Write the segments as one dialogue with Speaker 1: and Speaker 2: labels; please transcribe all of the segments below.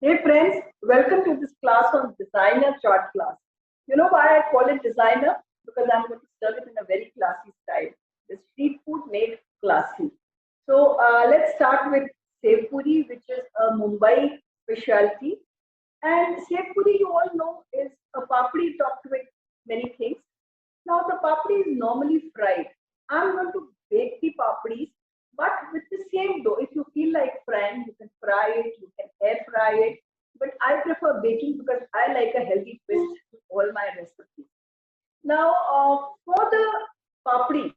Speaker 1: Hey friends, welcome to this class on designer chart class. You know why I call it designer? Because I'm going to serve it in a very classy style. The street food made classy. So let's start with Sev Puri, which is a Mumbai specialty. And Sev Puri, you all know, is a papdi topped with many things. Now the papdi is normally fried. I'm going to bake the papdis, but with the same dough. If you feel like frying, you can fry it, you can air fry it. But I prefer baking because I like a healthy twist to all my recipes. Now, for the papdi,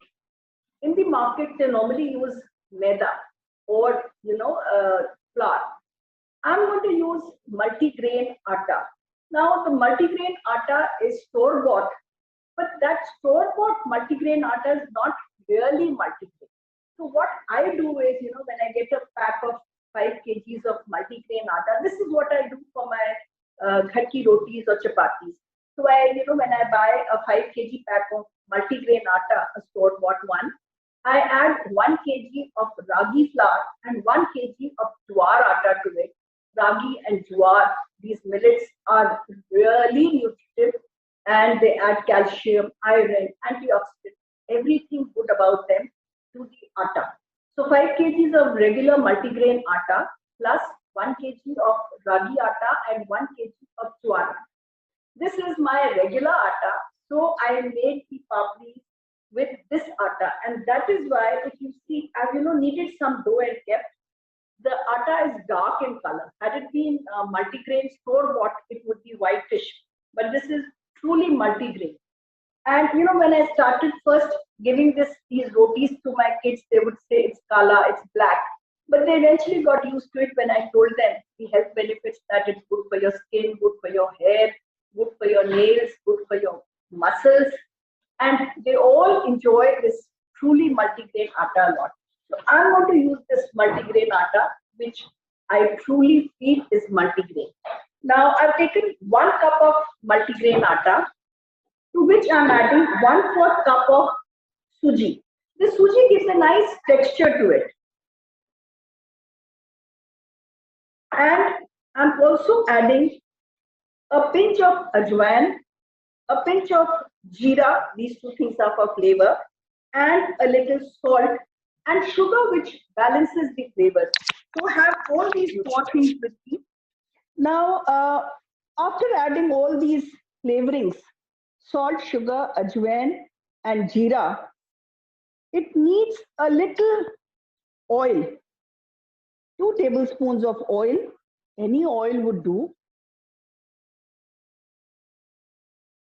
Speaker 1: in the market they normally use maida or flour. I'm going to use multigrain atta. Now, the multigrain atta is store bought, but that store-bought multigrain atta is not really multigrain. So what I do is, when I get a pack of 5 kgs of multigrain atta, this is what I do for my ghar ki rotis or chapatis. So when I buy a 5 kg pack of multigrain atta, a store-bought one, I add 1 kg of ragi flour and 1 kg of jowar atta to it. Ragi and jowar, these millets are really nutritive and they add calcium, iron, antioxidants, everything good about them to the atta. So 5 kgs of regular multigrain atta plus 1 kg of ragi atta and 1 kg of jowar. This is my regular atta. So I made the papdi with this atta, and that is why if you see, I've kneaded some dough and kept. The atta is dark in color. Had it been multigrain store bought, it would be whitish. But this is truly multigrain. And when I started first giving these rotis to my kids, they would say it's kala, it's black. But they eventually got used to it when I told them the health benefits, that it's good for your skin, good for your hair, good for your nails, good for your muscles. And they all enjoy this truly multigrain atta a lot. So I'm going to use this multigrain atta, which I truly feel is multigrain. Now I've taken 1 cup of multigrain atta, to which I'm adding 1/4 cup of suji. The suji gives a nice texture to it. And I'm also adding a pinch of ajwain, a pinch of jeera, these two things are for flavor, and a little salt and sugar, which balances the flavors. So have all these 4 things with me. Now, after adding all these flavorings, salt, sugar, ajwain, and jeera, it needs a little oil, 2 tablespoons of oil. Any oil would do.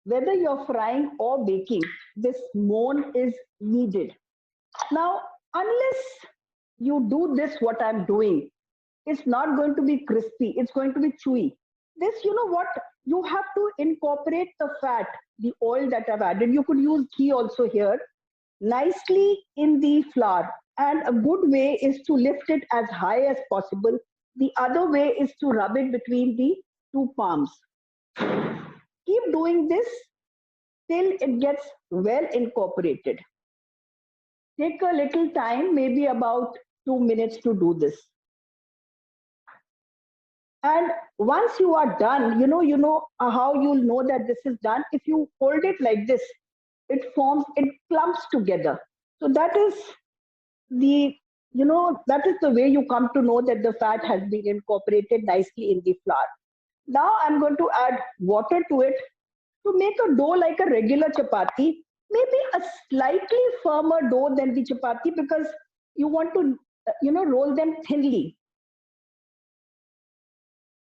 Speaker 1: Whether you're frying or baking, this moan is needed. Now, unless you do this, what I'm doing, it's not going to be crispy, it's going to be chewy. This, you know what, you have to incorporate the fat, the oil that I've added. You could use ghee also here, nicely in the flour. And a good way is to lift it as high as possible. The other way is to rub it between the 2 palms. Keep doing this till it gets well incorporated. Take a little time, maybe about 2 minutes to do this. And once you are done, you know how you'll know that this is done. If you hold it like this, it clumps together. So that is that is the way you come to know that the fat has been incorporated nicely in the flour. Now I'm going to add water to it to make a dough like a regular chapati, maybe a slightly firmer dough than the chapati, because you want to, roll them thinly.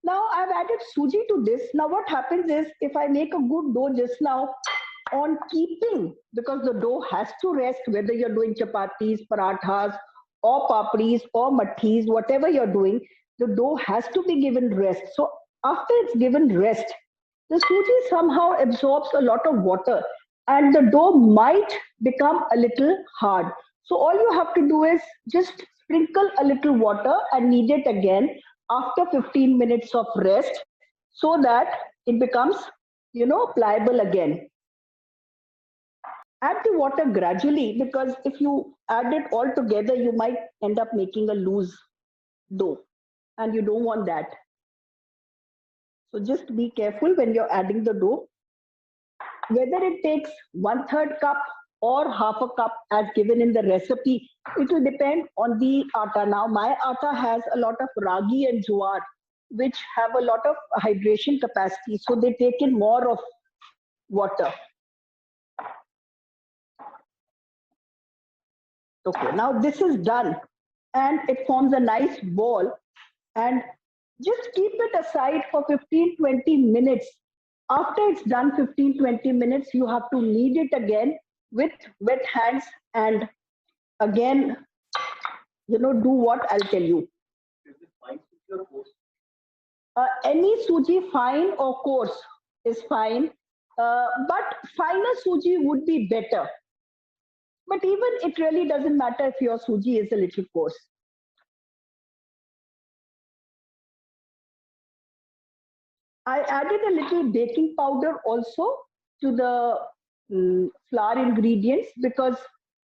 Speaker 1: Now I've added suji to this. Now what happens is, if I make a good dough just now, on keeping, because the dough has to rest, whether you're doing chapatis, parathas, or papris, or mathis, whatever you're doing, the dough has to be given rest. So after it's given rest, the suji somehow absorbs a lot of water and the dough might become a little hard. So all you have to do is just sprinkle a little water and knead it again after 15 minutes of rest, so that it becomes, pliable again. Add the water gradually, because if you add it all together, you might end up making a loose dough, and you don't want that.
Speaker 2: So just be careful when you're adding the dough. Whether it takes 1/3 cup or half a cup as given in the recipe, it will depend on the atta. Now my atta has a lot of ragi and jowar, which have a lot of hydration capacity, so they take in more of water. Okay, now this is done and it forms a nice ball, and just keep it aside for 15-20 minutes. After it's done 15-20 minutes, you have to knead it again with wet hands and again, do what I'll tell you.
Speaker 3: Is it fine suji or coarse?
Speaker 2: Any suji, fine or coarse, is fine, but finer suji would be better. But even it really doesn't matter if your suji is a little coarse. I added a little baking powder also to the flour ingredients because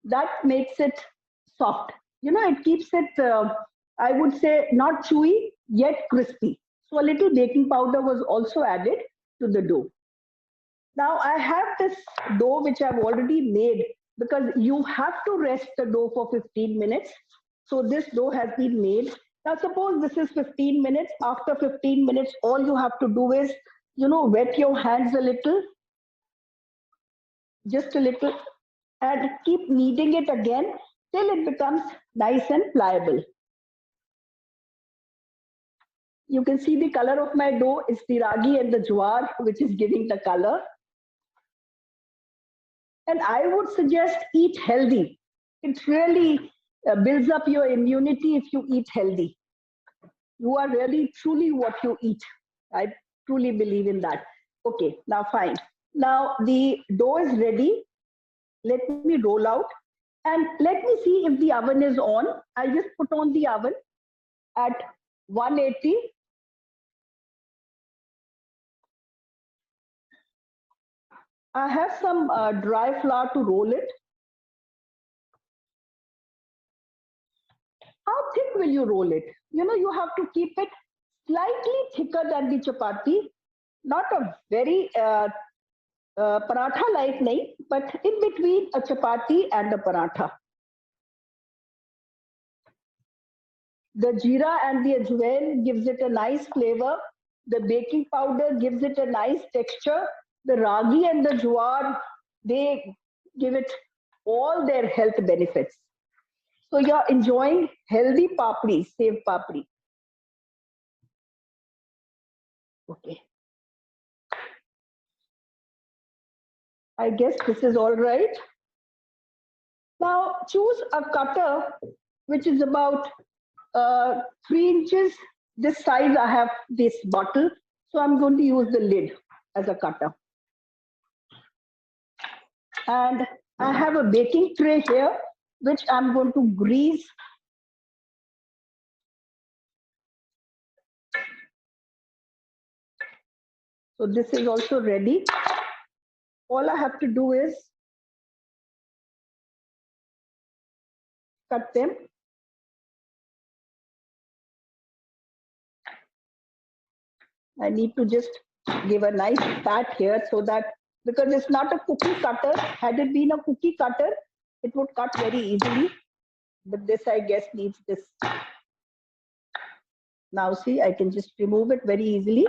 Speaker 2: that makes it soft. It keeps it, I would say, not chewy, yet crispy. So a little baking powder was also added to the dough. Now I have this dough which I've already made because you have to rest the dough for 15 minutes. So this dough has been made. Now suppose this is 15 minutes. After 15 minutes, all you have to do is, wet your hands a little, just a little, and keep kneading it again till it becomes nice and pliable. You can see the color of my dough is the ragi and the jowar, which is giving the color. And I would suggest eat healthy. It really builds up your immunity if you eat healthy. You are really truly what you eat. I truly believe in that. Okay, now fine. Now the dough is ready. Let me roll out and let me see if the oven is on. I just put on the oven at 180. I have some dry flour to roll it. How thick will you roll it? You have to keep it slightly thicker than the chapati, not a very paratha-like, nahi, but in between a chapati and a paratha. The jeera and the ajwain gives it a nice flavor. The baking powder gives it a nice texture. The ragi and the jowar, they give it all their health benefits. So you're enjoying healthy papri, Sev Papri. Okay. I guess this is all right. Now choose a cutter which is about 3 inches. This size I have this bottle. So I'm going to use the lid as a cutter. And I have a baking tray here, which I'm going to grease. So this is also ready. All I have to do is cut them. I need to just give a nice pat here so that, because it's not a cookie cutter. Had it been a cookie cutter, it would cut very easily. But this, I guess, needs this. Now see, I can just remove it very easily.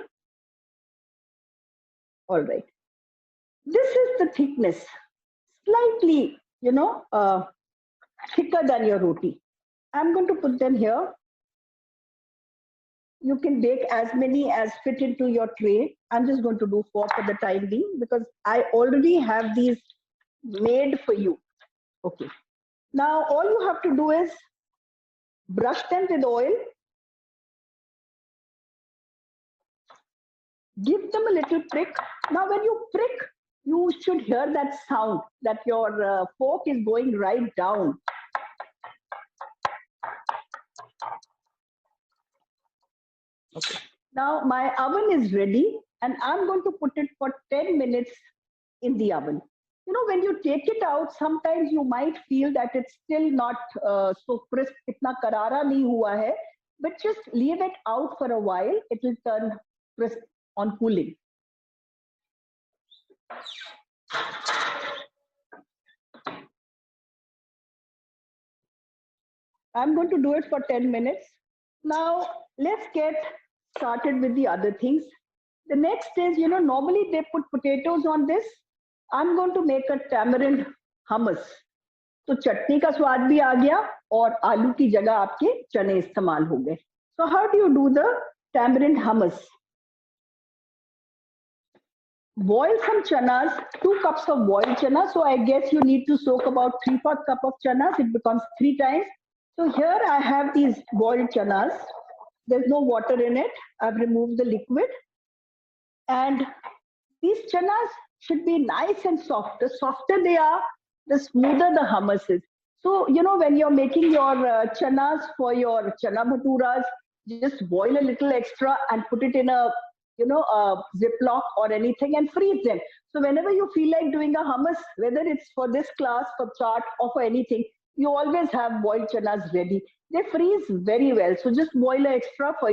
Speaker 2: All right. This is the thickness, slightly, thicker than your roti. I'm going to put them here. You can bake as many as fit into your tray. I'm just going to do 4 for the time being because I already have these made for you. Okay. Now all you have to do is brush them with oil. Give them a little prick. Now when you prick, you should hear that sound that your fork is going right down. Okay. Now my oven is ready and I'm going to put it for 10 minutes in the oven. When you take it out, sometimes you might feel that it's still not so crisp, itna karara nahi hua hai, but just leave it out for a while. It will turn crisp on cooling. I'm going to do it for 10 minutes. Now, let's get started with the other things. The next is, normally they put potatoes on this. I'm going to make a tamarind hummus. तो चटनी का स्वाद भी आ गया और आलू की जगह आपके चने इस्तेमाल हो गए. So how do you do the tamarind hummus? Boil some chanas, 2 cups of boiled chana. So I guess you need to soak about 3/4 cup of chanas. It becomes 3 times. So here I have these boiled chanas. There's no water in it. I've removed the liquid. And these chanas should be nice and soft. The softer they are, the smoother the hummus is. So, when you're making your chanas for your chana bhaturas, just boil a little extra and put it in a, a Ziploc or anything and freeze them. So whenever you feel like doing a hummus, whether it's for this class, for chaat or for anything, you always have boiled chanas ready. They freeze very well. So just boil an extra for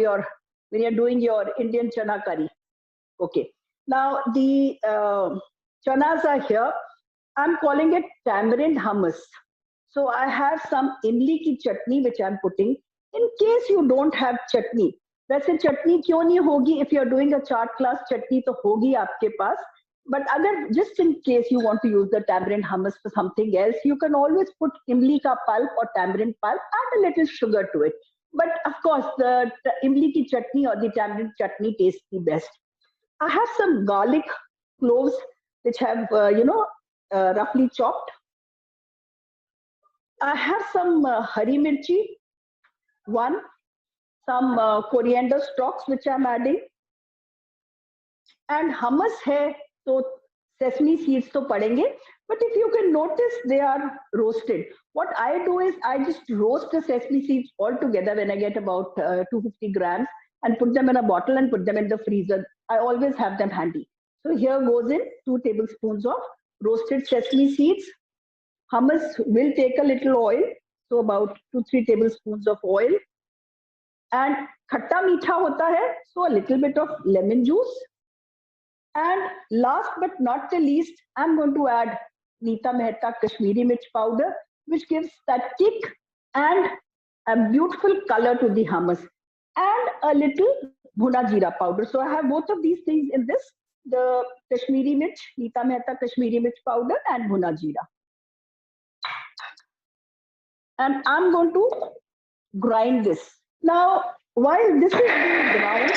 Speaker 2: when you're doing your Indian chana curry. Okay. Now the chanas are here. I'm calling it tamarind hummus. So I have some imli ki chutney which I'm putting. In case you don't have chutney, वैसे चटनी क्यों नहीं होगी? If you're doing a chaat class, चटनी तो होगी आपके पास. But अगर just in case you want to use the tamarind hummus for something else, you can always put imli ka pulp or tamarind pulp, add a little sugar to it. But of course, the imli ki chutney or the tamarind chutney tastes the best. I have some garlic cloves which have, roughly chopped. I have some hari mirchi, some coriander stalks which I'm adding. And hummus hai, so sesame seeds to padenge. But if you can notice, they are roasted. What I do is I just roast the sesame seeds all together when I get about 250 grams and put them in a bottle and put them in the freezer. I always have them handy. So here goes in 2 tablespoons of roasted sesame seeds. Hummus will take a little oil, so about 2-3 tablespoons of oil. And khatta meetha hota hai, so a little bit of lemon juice. And last but not the least, I'm going to add Nita Mehta Kashmiri Mirch powder, which gives that kick and a beautiful color to the hummus. And a little bhuna jeera powder. So I have both of these things in this, the Kashmiri Mirch, Nita Mehta Kashmiri Mirch powder and bhuna jeera. And I'm going to grind this. Now, while this is being ground,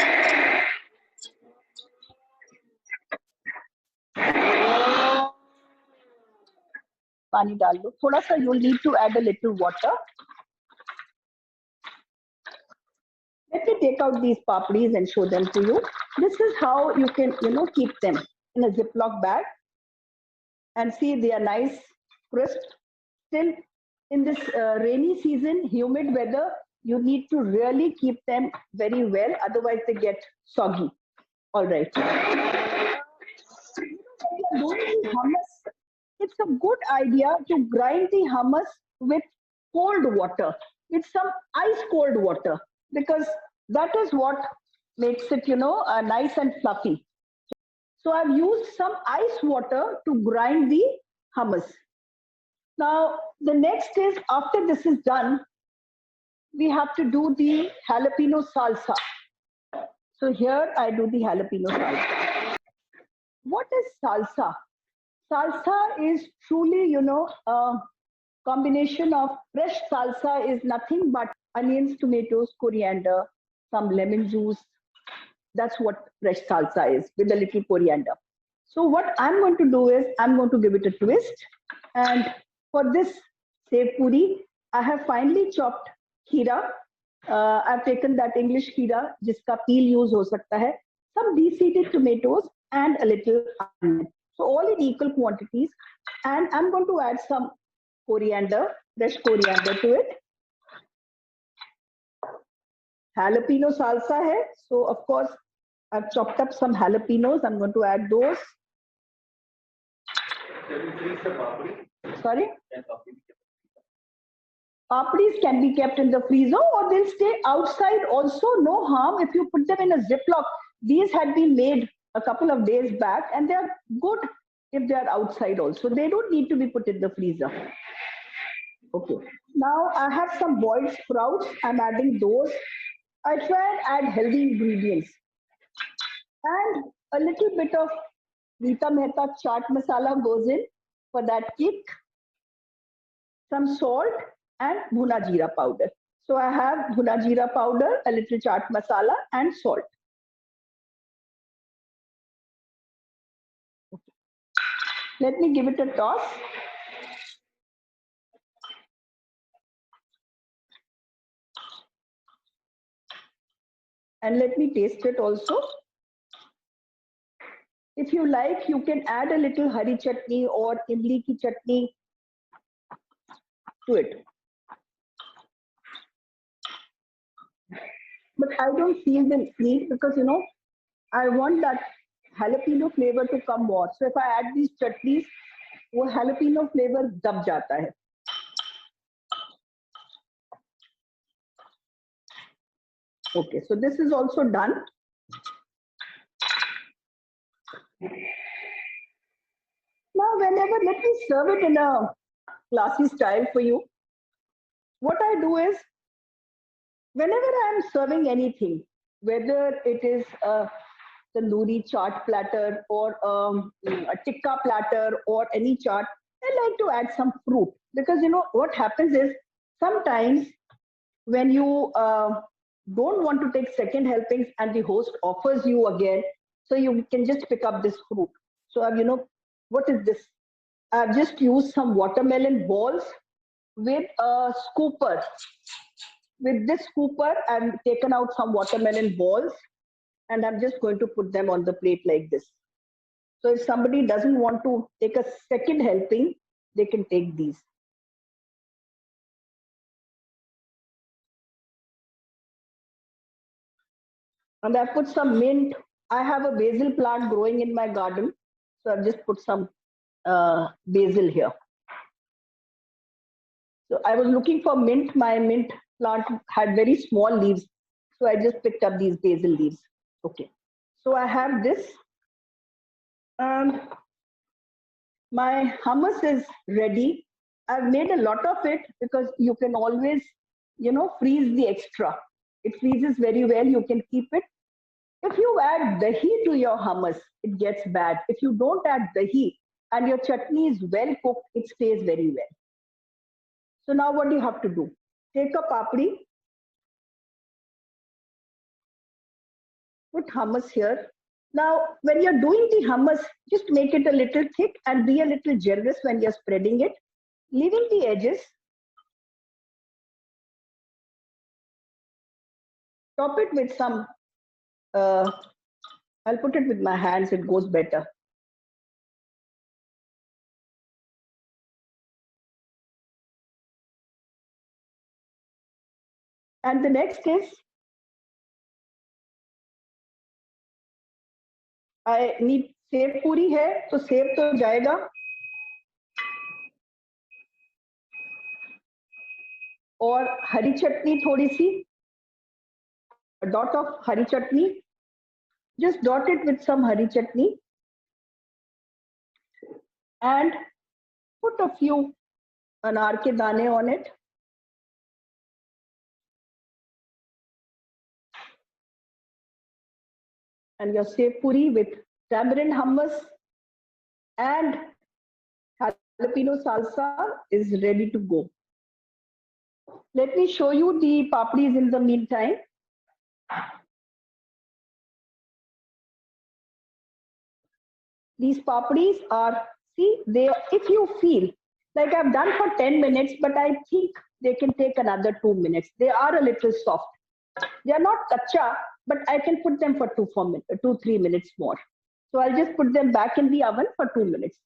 Speaker 2: pani dal do. Thoda sa you'll need to add a little water. Let me take out these papadis and show them to you. This is how you can, keep them in a Ziploc bag. And see, they are nice, crisp. Still, in this rainy season, humid weather, you need to really keep them very well, otherwise they get soggy. All right. It's a good idea to grind the hummus with cold water, with some ice cold water, because that is what makes it, nice and fluffy. So I've used some ice water to grind the hummus. Now, the next is, after this is done, we have to do the jalapeno salsa. So here I do the jalapeno salsa. What is salsa? Salsa is truly, a combination of fresh salsa is nothing but onions, tomatoes, coriander, some lemon juice. That's what fresh salsa is, with a little coriander. So what I'm going to do is, I'm going to give it a twist. And for this Sev Puri, I have finely chopped Kheera. I've taken that English Kheera, jiska peel use ho sakta hai, some deseeded tomatoes and a little onion. So all in equal quantities. And I'm going to add some coriander, fresh coriander to it. Jalapeno salsa hai. So of course, I've chopped up some jalapenos. I'm going to add those. Sorry? Papadis can be kept in the freezer or they'll stay outside also, no harm if you put them in a Ziploc. these had been made a couple of days back, and they are good if they are outside also. They don't need to be put in the freezer. Okay. Now I have some boiled sprouts. I'm adding those. I try and add healthy ingredients and a little bit of Nita Mehta chaat masala goes in for that kick. Some salt and bhuna jeera powder. So I have bhuna jeera powder, a little chaat masala, and salt. Okay. Let me give it a toss. And let me taste it also. If you like, you can add a little hari chutney or imli ki chutney to it. But I don't feel the need because, I want that jalapeno flavor to come more. So if I add these chutneys, वो jalapeno flavor दब जाता है. Okay, so this is also done. Now, let me serve it in a classy style for you. What I do is, whenever I am serving anything, whether it is a tandoori chaat platter or a tikka platter or any chaat, I like to add some fruit because what happens is sometimes when you don't want to take second helpings and the host offers you again, so you can just pick up this fruit. So what is this? I've just used some watermelon balls with a scooper. With this scooper, I've taken out some watermelon balls and I'm just going to put them on the plate like this. So if somebody doesn't want to take a second helping, they can take these. And I put some mint. I have a basil plant growing in my garden. So I've just put some basil here. So I was looking for mint. My mint plant had very small leaves. So I just picked up these basil leaves. Okay. So I have this. My hummus is ready. I've made a lot of it because you can always, freeze the extra. It freezes very well. You can keep it. If you add dahi to your hummus, it gets bad. If you don't add dahi and your chutney is well cooked, it stays very well. So now what do you have to do? Take a papadi, put hummus here. Now, when you're doing the hummus, just make it a little thick and be a little generous when you're spreading it, leaving the edges. Top it with some, I'll put it with my hands, it goes better. And the next is, I need Sev Puri hai, so Sev to jayega. Or hari chutney thodi si, a dot of hari chutney. Just dot it with some hari chutney. And put a few anar ke dane on it. And your Sev Puri with tamarind hummus and jalapeno salsa is ready to go. Let me show you the papadis in the meantime. These papadis are, see, if you feel like I've done for 10 minutes, but I think they can take another 2 minutes. They are a little soft. They are not kacha, but I can put them for 2-3 minutes more. So I'll just put them back in the oven for 2 minutes.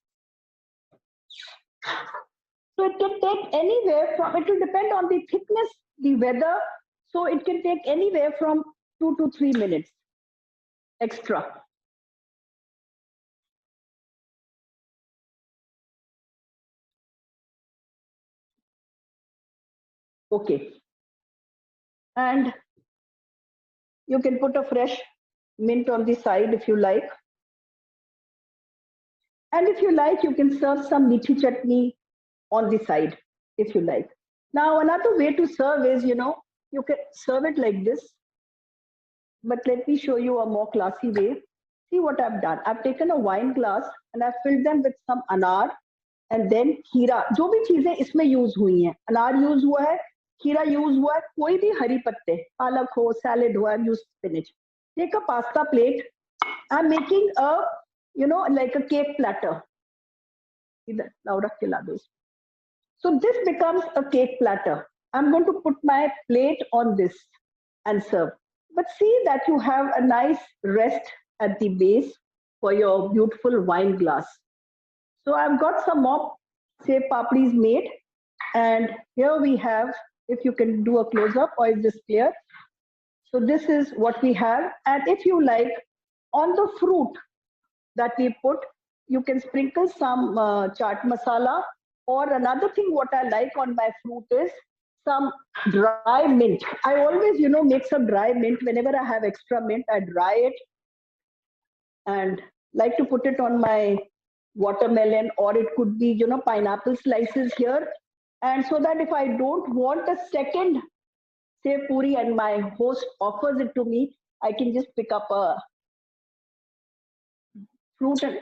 Speaker 2: So it can take anywhere from, it will depend on the thickness, the weather. So it can take anywhere from 2 to 3 minutes extra. Okay. And you can put a fresh mint on the side if you like. And if you like, you can serve some Mithi chutney on the side if you like. Now, another way to serve is, you can serve it like this. But let me show you a more classy way. See what I've done. I've taken a wine glass and I've filled them with some anar and then kheera. जो भी चीजें इसमें use हुई हैं, अनार use हुआ है, खीरा यूज हुआ है, कोई भी हरी पत्ते, पालक हो, सैलेड हो, I've used spinach. Take a pasta plate. I'm making a, like a cake platter. So this becomes a cake platter. I'm going to put my plate on this and serve. But see that you have a nice rest at the base for your beautiful wine glass. So I've got some more Sev Papadis made. And here we have, if you can do a close-up or is this clear? So this is what we have. And if you like, on the fruit that we put, you can sprinkle some chaat masala. Or another thing what I like on my fruit is some dry mint. I always, make some dry mint. Whenever I have extra mint, I dry it and like to put it on my watermelon, or it could be, pineapple slices here. And so that if I don't want a second Sev Puri and my host offers it to me, I can just pick up a fruit and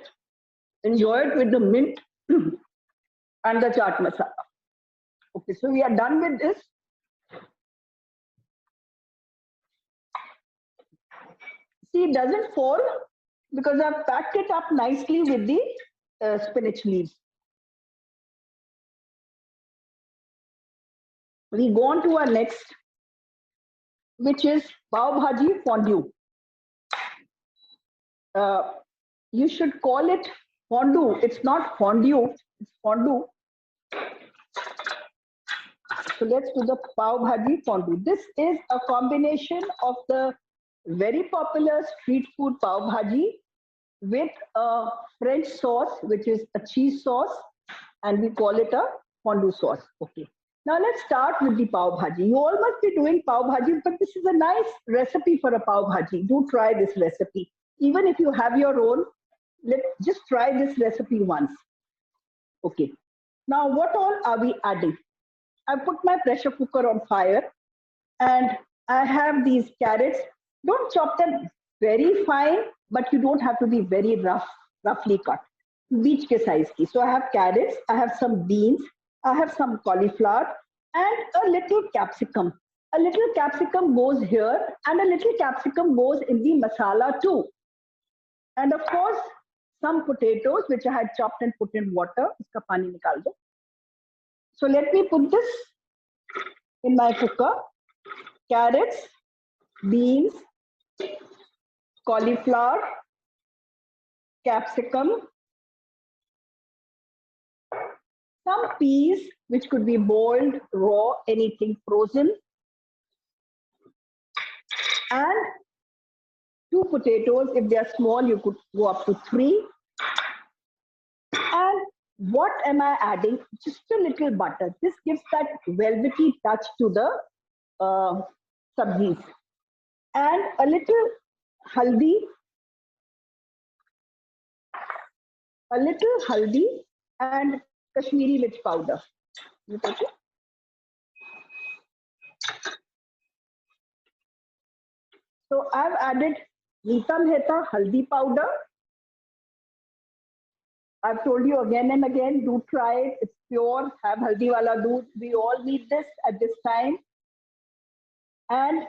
Speaker 2: enjoy it with the mint and the chaat masala. Okay, so we are done with this. See, it doesn't fall because I've packed it up nicely with the spinach leaves. We go on to our next, which is pav bhaji fondue. You should call it fondue. It's not fondue, it's fondue. So let's do the pav bhaji fondue. This is a combination of the very popular street food pav bhaji with a French sauce, which is a cheese sauce, and we call it a fondue sauce. Okay. Now let's start with the pav bhaji. You all must be doing pav bhaji, but this is a nice recipe for a pav bhaji. Do try this recipe. Even if you have your own, let's just try this recipe once. Okay. Now what all are we adding? I put my pressure cooker on fire and I have these carrots. Don't chop them very fine, but you don't have to be very roughly cut. Beach ke size ki. So I have carrots, I have some beans, I have some cauliflower and a little capsicum. A little capsicum goes here and a little capsicum goes in the masala too. And of course, some potatoes which I had chopped and put in water. Iska pani nikal do. So let me put this in my cooker. Carrots, beans, cauliflower, capsicum, some peas, which could be boiled, raw, anything frozen, and 2 potatoes. If they are small, you could go up to 3. And what am I adding? Just a little butter. This gives that velvety touch to the sabjis. And a little haldi, and Kashmiri mirch powder. You take it? So I've added Nita Mehta haldi powder. I've told you again and again, do try it. It's pure, have haldi wala doodh. We all need this at this time. And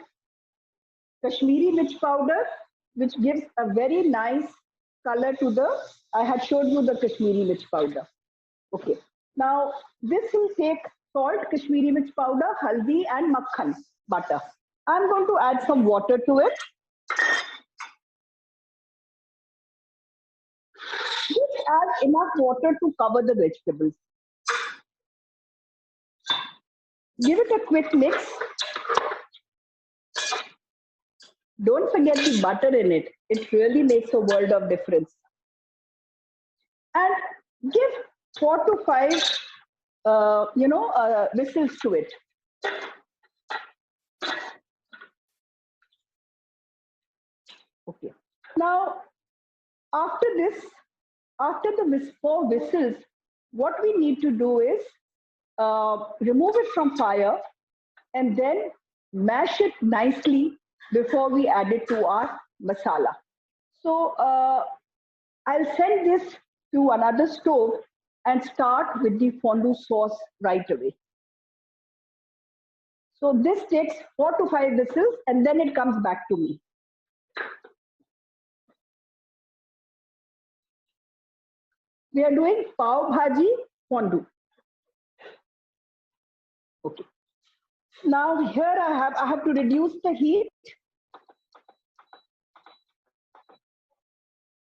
Speaker 2: Kashmiri mirch powder, which gives a very nice color to the, I had showed you the Kashmiri mirch powder. Okay. Now, this will take salt, Kashmiri mirch powder, haldi and makhan, butter. I'm going to add some water to it. Just add enough water to cover the vegetables. Give it a quick mix. Don't forget the butter in it. It really makes a world of difference. And give 4 to 5, whistles to it. Okay. Now, after this, after the 4 whistles, what we need to do is remove it from fire and then mash it nicely before we add it to our masala. So I'll send this to another stove and start with the fondue sauce right away. So this takes 4 to 5 whistles and then it comes back to me. We are doing pav bhaji fondue. Okay. Now here I have to reduce the heat.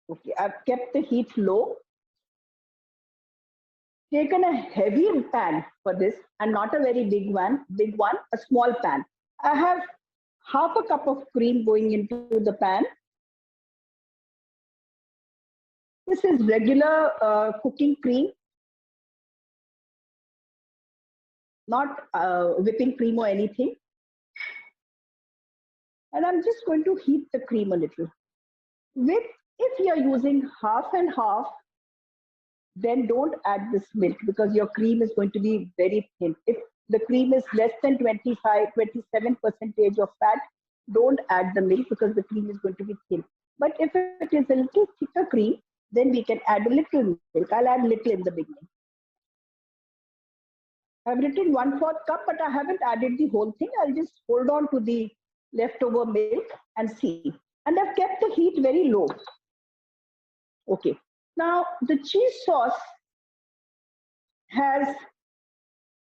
Speaker 2: Okay, I've kept the heat low. Taken a heavy pan for this and not a very big one, a small pan. I have half a cup of cream going into the pan. This is regular cooking cream, not whipping cream or anything. And I'm just going to heat the cream a little. If you're using half and half, then don't add this milk because your cream is going to be very thin. If the cream is less than 27% of fat, don't add the milk because the cream is going to be thin. But if it is a little thicker cream, then we can add a little milk. I'll add little in the beginning. I've written 1/4 cup, but I haven't added the whole thing. I'll just hold on to the leftover milk and see. And I've kept the heat very low. Okay. Now the cheese sauce has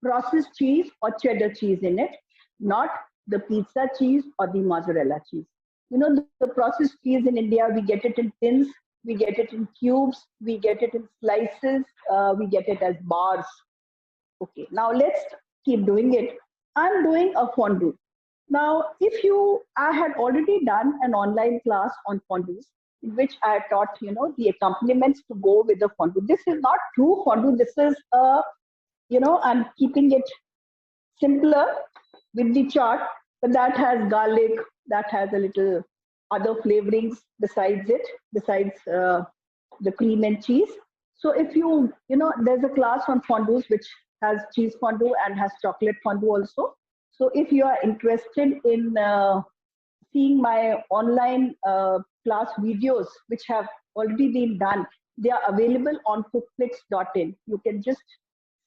Speaker 2: processed cheese or cheddar cheese in it, not the pizza cheese or the mozzarella cheese. You know, the processed cheese in India, we get it in tins, we get it in cubes, we get it in slices, we get it as bars. Okay, now let's keep doing it. I'm doing a fondue. Now, I had already done an online class on fondues, in which I taught, the accompaniments to go with the fondue. This is not true fondue. This is, I'm keeping it simpler with the chaat, but that has garlic, that has a little other flavorings besides the cream and cheese. So if there's a class on fondues which has cheese fondue and has chocolate fondue also. So if you are interested in seeing my online class videos, which have already been done, they are available on cookflix.in. You can just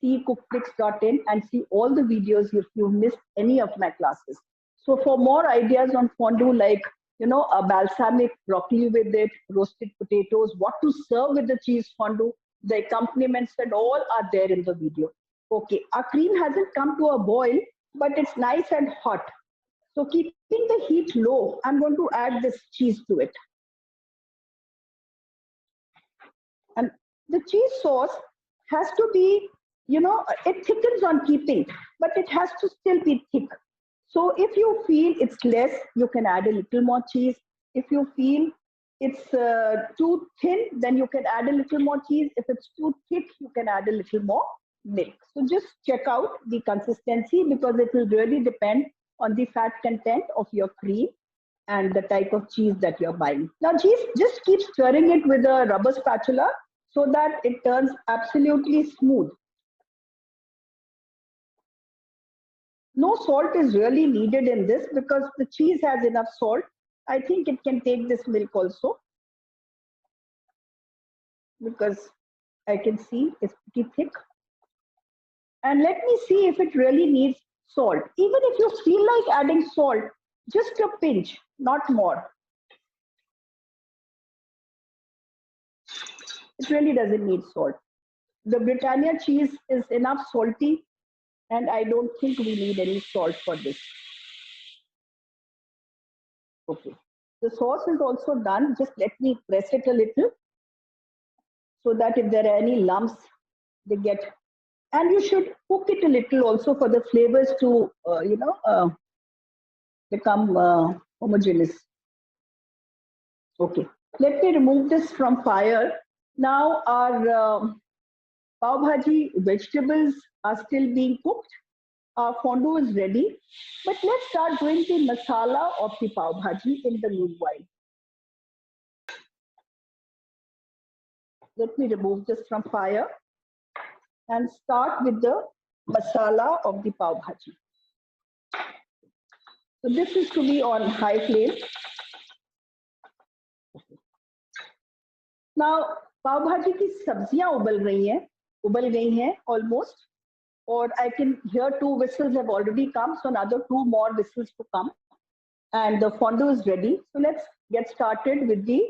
Speaker 2: see cookflix.in and see all the videos if you missed any of my classes. So for more ideas on fondue, like, a balsamic broccoli with it, roasted potatoes, what to serve with the cheese fondue, the accompaniments and all are there in the video. Okay, our cream hasn't come to a boil, but it's nice and hot. So keeping the heat low, I'm going to add this cheese to it. And the cheese sauce has to be, it thickens on keeping, but it has to still be thick. So if you feel it's less, you can add a little more cheese. If you feel it's too thin, then you can add a little more cheese. If it's too thick, you can add a little more milk. So just check out the consistency because it will really depend on the fat content of your cream and the type of cheese that you're buying. Now just keep stirring it with a rubber spatula so that it turns absolutely smooth. No salt is really needed in this because the cheese has enough salt. I think it can take this milk also because I can see it's pretty thick. And let me see if it really needs salt. Even if you feel like adding salt, just a pinch, not more. It really doesn't need salt. The Britannia cheese is enough salty, and I don't think we need any salt for this. Okay. The sauce is also done. Just let me press it a little so that if there are any lumps, they get. And you should cook it a little also for the flavors to, become homogeneous. Okay. Let me remove this from fire. Now our pav bhaji vegetables are still being cooked. Our fondue is ready. But let's start doing the masala of the pav bhaji in the meanwhile. let me remove this from fire and start with the masala of the pav bhaji. So this is to be on high flame. Now, pav bhaji की सब्जियां उबल गई हैं almost, or I can hear 2 whistles have already come, so another 2 more whistles to come, and the fondue is ready. So let's get started with the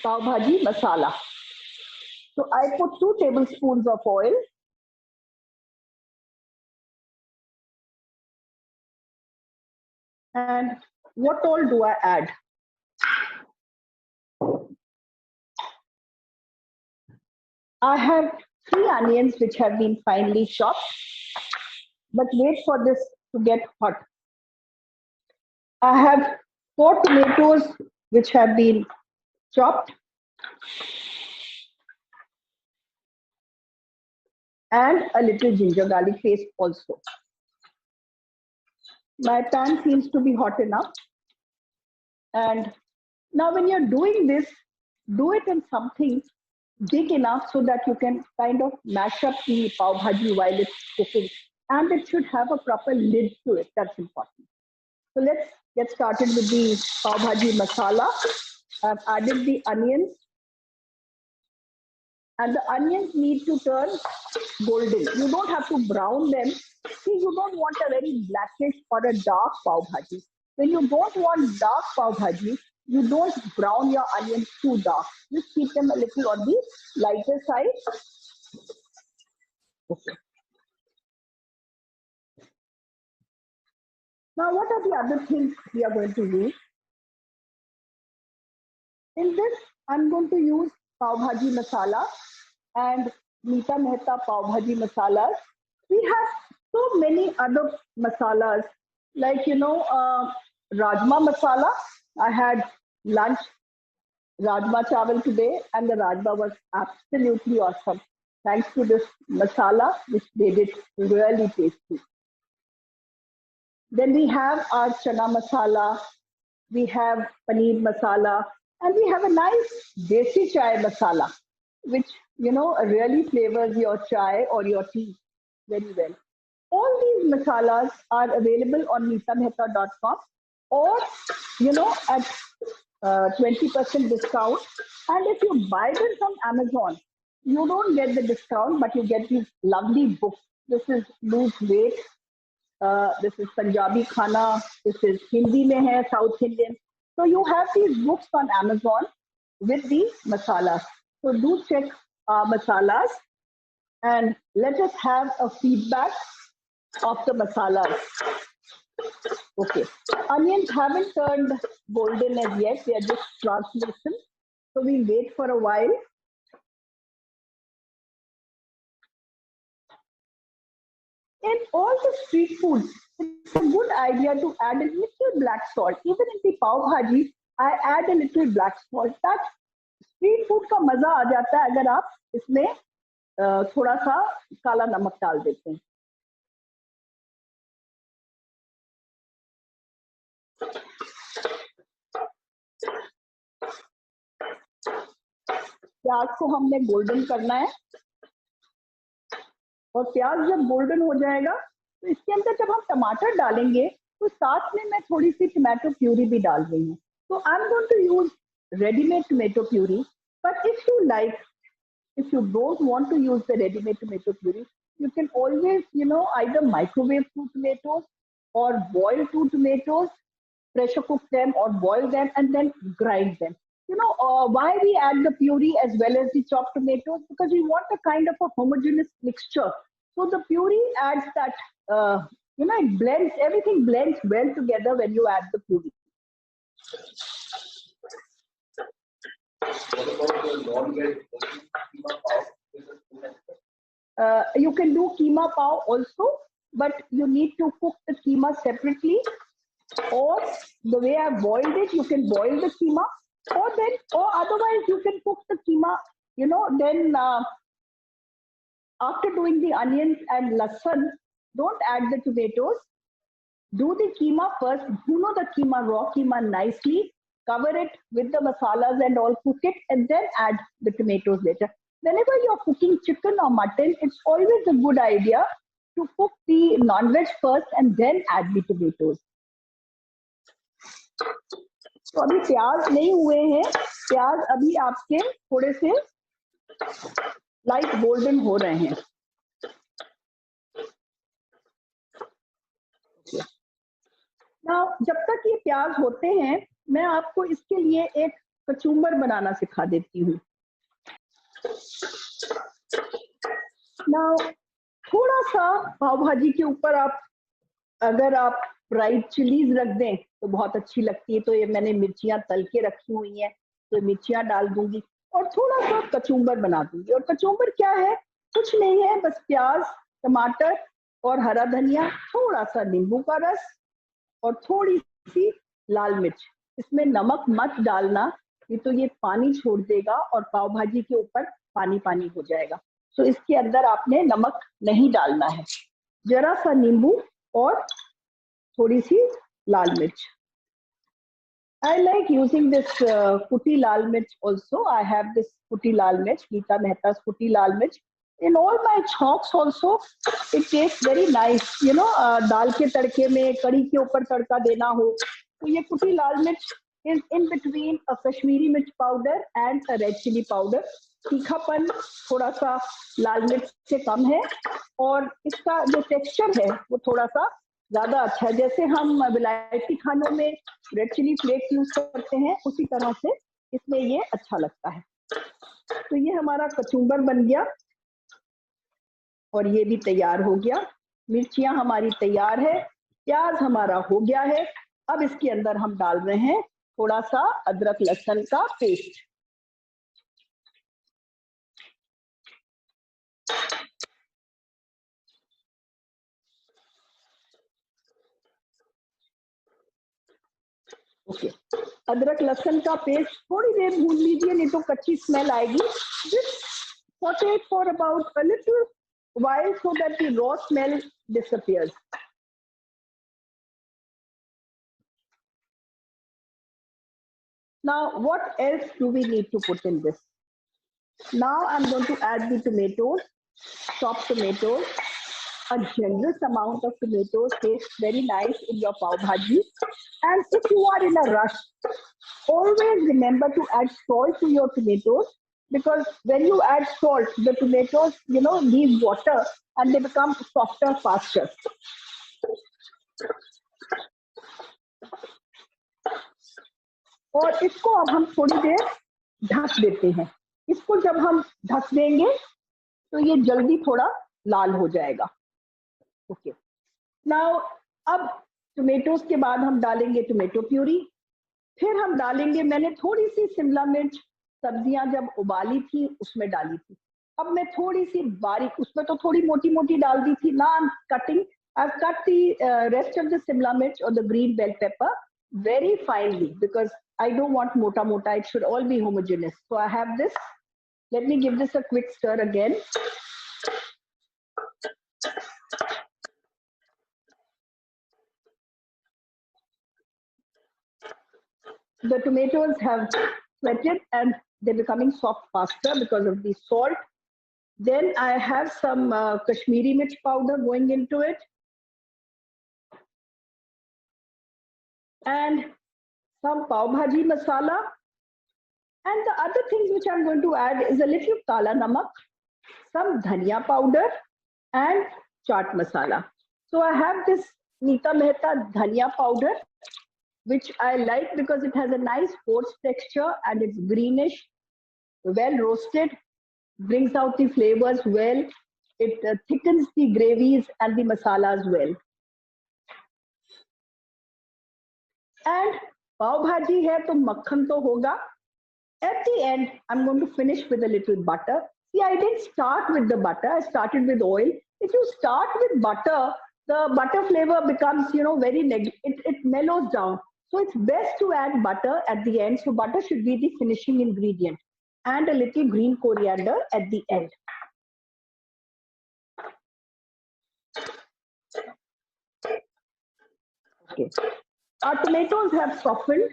Speaker 2: pav bhaji masala. So I put 2 tablespoons of oil. And what all do I add? I have 3 onions which have been finely chopped, but wait for this to get hot. I have 4 tomatoes which have been chopped, and a little ginger garlic paste also. My pan seems to be hot enough. And now when you're doing this, do it in something big enough so that you can kind of mash up the pav bhaji while it's cooking. And it should have a proper lid to it. That's important. So let's get started with the pav bhaji masala. I've added the onions. And the onions need to turn golden. You don't have to brown them. See, you don't want a very blackish or a dark pav bhaji. When you don't want dark pav bhaji, you don't brown your onions too dark. Just keep them a little on the lighter side. Okay. Now, what are the other things we are going to use? In this, I'm going to use pav bhaji masala and Nita Mehta pav bhaji masalas. We have so many other masalas, like, rajma masala. I had lunch rajma chawal today, and the rajma was absolutely awesome. Thanks to this masala, which made it really tasty. Then we have our chana masala, we have paneer masala, and we have a nice desi chai masala, which, really flavors your chai or your tea very well. All these masalas are available on nitamehta.com or, at 20% discount. And if you buy them from Amazon, you don't get the discount, but you get these lovely books. This is Lose Weight. This is Punjabi Khana. This is Hindi mein hai, South Indian. So you have these books on Amazon with the masalas. So do check masalas and let us have a feedback of the masalas. Okay, onions haven't turned golden as yet, they are just translucent. So we wait for a while. In all the street foods, it's a good idea to add a little black salt. Even in the pav bhaji, I add a little black salt. That street food का मजा आ जाता है अगर आप इसमें थोड़ा सा काला नमक डाल देते हैं. प्याज को हमने गोल्डन करना है, और प्याज जब गोल्डन हो जाएगा तो इसके अंदर जब हम टमाटर डालेंगे तो साथ में मैं थोड़ी सी टमाटो प्यूरी भी डाल रही हूँ. So I'm going to use ready-made tomato puree, but if you like, if you don't want to use the ready-made tomato puree, you can always, either microwave 2 tomatoes or boil 2 tomatoes, pressure cook them or boil them and then grind them. Why we add the puree as well as the chopped tomatoes? Because we want a kind of a homogeneous mixture. So the puree adds that, it blends, everything blends well together when you add the puree.
Speaker 3: What about the non-veg keema pav?
Speaker 2: You can do keema pav also, but you need to cook the keema separately. Or the way I boiled it, you can boil the keema. Or otherwise you can cook the keema, then after doing the onions and lasan, don't add the tomatoes. Do the keema first, the keema, raw keema nicely, cover it with the masalas and all, cook it, and then add the tomatoes later. Whenever you're cooking chicken or mutton, it's always a good idea to cook the non-veg first and then add the tomatoes. तो अभी प्याज नहीं हुए हैं, प्याज अभी आपके थोड़े से लाइट गोल्डन हो रहे हैं. Now, जब तक ये प्याज होते हैं, मैं आपको इसके लिए एक कचूम्बर बनाना सिखा देती हूँ. Now, थोड़ा सा पाव भाजी के ऊपर आप अगर आप फ्राइड चिलीज रख दें तो बहुत अच्छी लगती है. तो ये मैंने मिर्चियां तल के रखी हुई हैं, तो मिर्चियां डाल दूंगी और थोड़ा सा कचूम्बर बना दूंगी. और कचूम्बर क्या है? कुछ नहीं है, बस प्याज, टमाटर और हरा धनिया, थोड़ा सा नींबू का रस और थोड़ी सी लाल मिर्च. इसमें नमक मत डालना, ये तो ये पानी छोड़ देगा और पाव भाजी के ऊपर पानी पानी हो जाएगा. तो इसके अंदर आपने नमक नहीं डालना है, जरा सा नींबू और थोड़ी सी लाल मिर्च. I like using this putty lal mirch also. I have this putty lal mirch, Nita Mehta's putty lal mirch. In all my chops also, it tastes very nice. You know, दाल के तड़के में कड़ी के ऊपर तड़का देना हो, तो ये putty lal mirch is in between a Kashmiri mirch powder and a red chili powder. तीखापन थोड़ा सा लाल मिर्च से कम है और इसका जो टेक्सचर है वो थोड़ा सा ज्यादा अच्छा है. जैसे हम विलायती खानों में रेड चिली फ्लेक्स यूज करते हैं, उसी तरह से इसमें ये अच्छा लगता है. तो ये हमारा कचूम्बर बन गया और ये भी तैयार हो गया. मिर्चियां हमारी तैयार है, प्याज हमारा हो गया है. अब इसके अंदर हम डाल रहे हैं थोड़ा सा अदरक लहसुन का पेस्ट. ओके, अदरक लहसुन का पेस्ट थोड़ी देर भून लीजिए, नहीं तो कच्ची स्मेल आएगी. Just saute it for about a little while so that the raw smell disappears. Now, what else do we need to put in this? Now I'm going to add the tomatoes, chopped tomatoes. A generous amount of tomatoes tastes very nice in your pav bhaji. And if you are in a rush, always remember to add salt to your tomatoes, because when you add salt, the tomatoes, you know, leave water and they become softer faster. और इसको अब हम थोड़ी देर ढक देते हैं. इसको जब हम ढक देंगे तो ये जल्दी थोड़ा लाल हो जाएगा. ओके, नाउ अब टोमेटोज के बाद हम डालेंगे टोमेटो प्यूरी. फिर हम डालेंगे, मैंने थोड़ी सी शिमला मिर्च सब्जियां जब उबाली थी उसमें डाली थी, अब मैं थोड़ी सी बारीक, उसमें तो थोड़ी मोटी मोटी डाल दी थी ना. I've cut the rest of the Simla mirch or the green bell pepper very finely because I don't want mota mota. It should all be homogeneous. So I have this. Let me give this a quick stir again. The tomatoes have sweated and they're becoming soft faster because of the salt. Then I have some Kashmiri mirch powder going into it. And some pav bhaji masala. And the other things which I'm going to add is a little kala namak, some dhania powder, and chaat masala. So I have this Nita Mehta dhania powder, which I like because it has a nice coarse texture and it's greenish, well roasted, brings out the flavors well. It thickens the gravies and the masalas well. And pav bhaji hai to makhan to hoga. At the end, I'm going to finish with a little butter. See, I didn't start with the butter. I started with oil. If you start with butter, the butter flavor becomes, very it mellows down. So it's best to add butter at the end. So butter should be the finishing ingredient, and a little green coriander at the end. Okay. Our tomatoes have softened,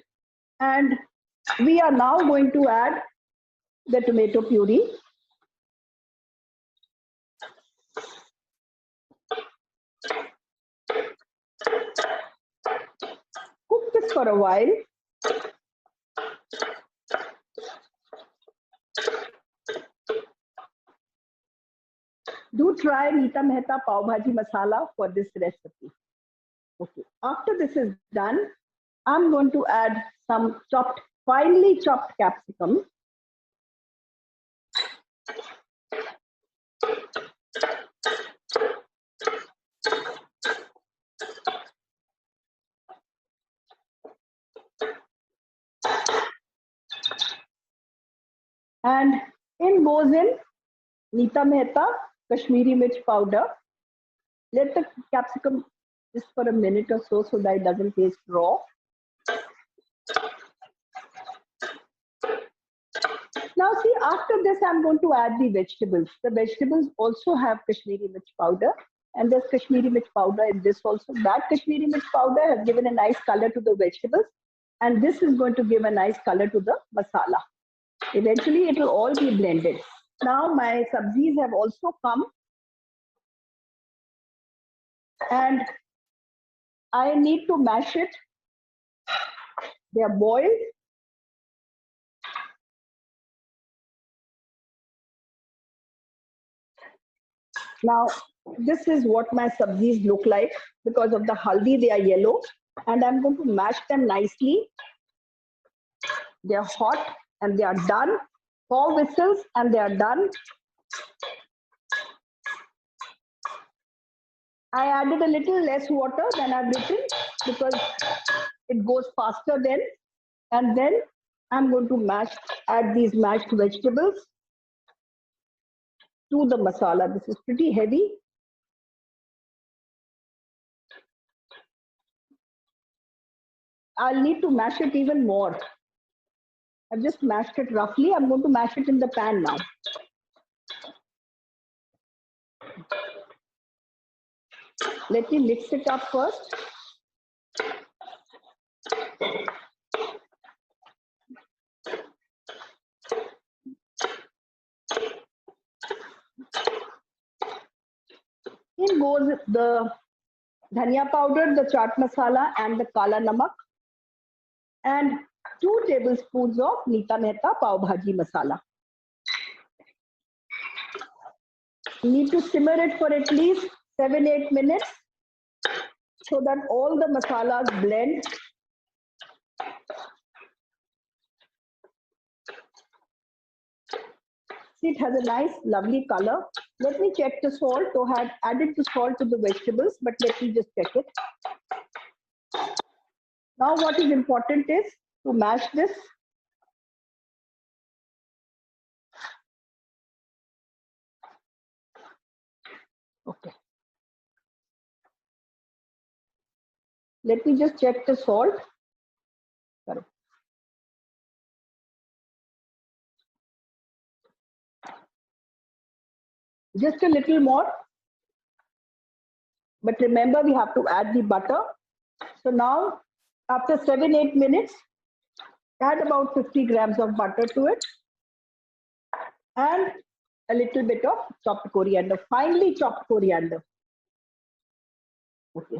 Speaker 2: And we are now going to add the tomato puree. Cook this for a while. Do try Nita Mehta Pav Bhaji Masala for this recipe. Okay. After this is done, I'm going to add some finely chopped capsicum. And in goes in Nita Mehta Kashmiri Mirch powder. Let the capsicum just for a minute or so that it doesn't taste raw. Now see, after this I'm going to add the vegetables. The vegetables also have Kashmiri Mirch powder, and there's Kashmiri Mirch powder in this also. That Kashmiri Mirch powder has given a nice color to the vegetables, and this is going to give a nice color to the masala. Eventually it will all be blended. Now my sabzis have also come, and I need to mash it. They are boiled. Now, this is what my sabzis look like. Because of the haldi, they are yellow. And I'm going to mash them nicely. They are hot and they are done. 4 whistles and they are done. I added a little less water than I've written because it goes faster then. And then I'm going to add these mashed vegetables to the masala. This is pretty heavy. I'll need to mash it even more. I've just mashed it roughly. I'm going to mash it in the pan now. Let me mix it up first. In goes the dhania powder, the chaat masala, and the kala namak, and 2 tablespoons of Nita Mehta Pav Bhaji masala. You need to simmer it for at least 7-8 minutes so that all the masalas blend. See, it has a nice, lovely color. Let me check the salt. So I had added the salt to the vegetables, but let me just check it. Now what is important is to mash this. Okay. Let me just check the salt. Sorry. Just a little more. But remember, we have to add the butter. So now, after 7-8 minutes, add about 50 grams of butter to it. And a little bit of chopped coriander, finely chopped coriander. Okay.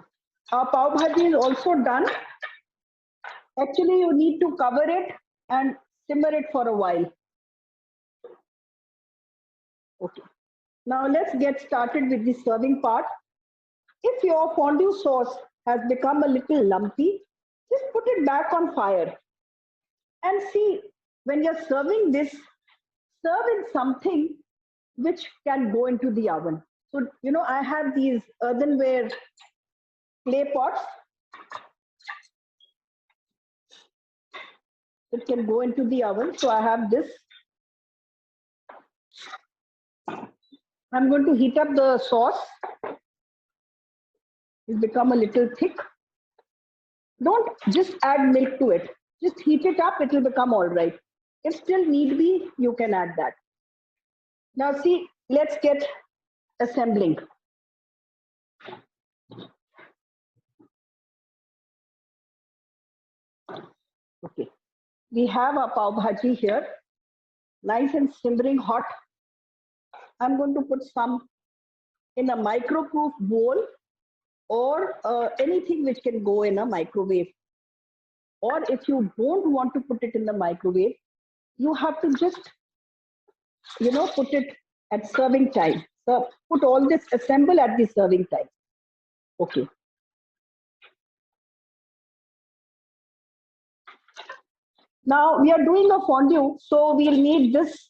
Speaker 2: Our pav bhaji is also done. Actually, you need to cover it and simmer it for a while. Okay. Now let's get started with the serving part. If your fondue sauce has become a little lumpy, just put it back on fire. And see, when you're serving this, serve in something which can go into the oven. So, you know, I have these earthenware clay pots. It can go into the oven. So I have this. I'm going to heat up the sauce. It's become a little thick. Don't just add milk to it. Just heat it up, it will become all right. If still need be, you can add that. Now see, let's get assembling. Okay. we have our pav bhaji here, nice and simmering hot. I'm going to put some in a microproof bowl or anything which can go in a microwave. Or if you don't want to put it in the microwave, you have to just, put it at serving time. So put all this, assemble at the serving time. Okay. Now we are doing a fondue, so we'll need this.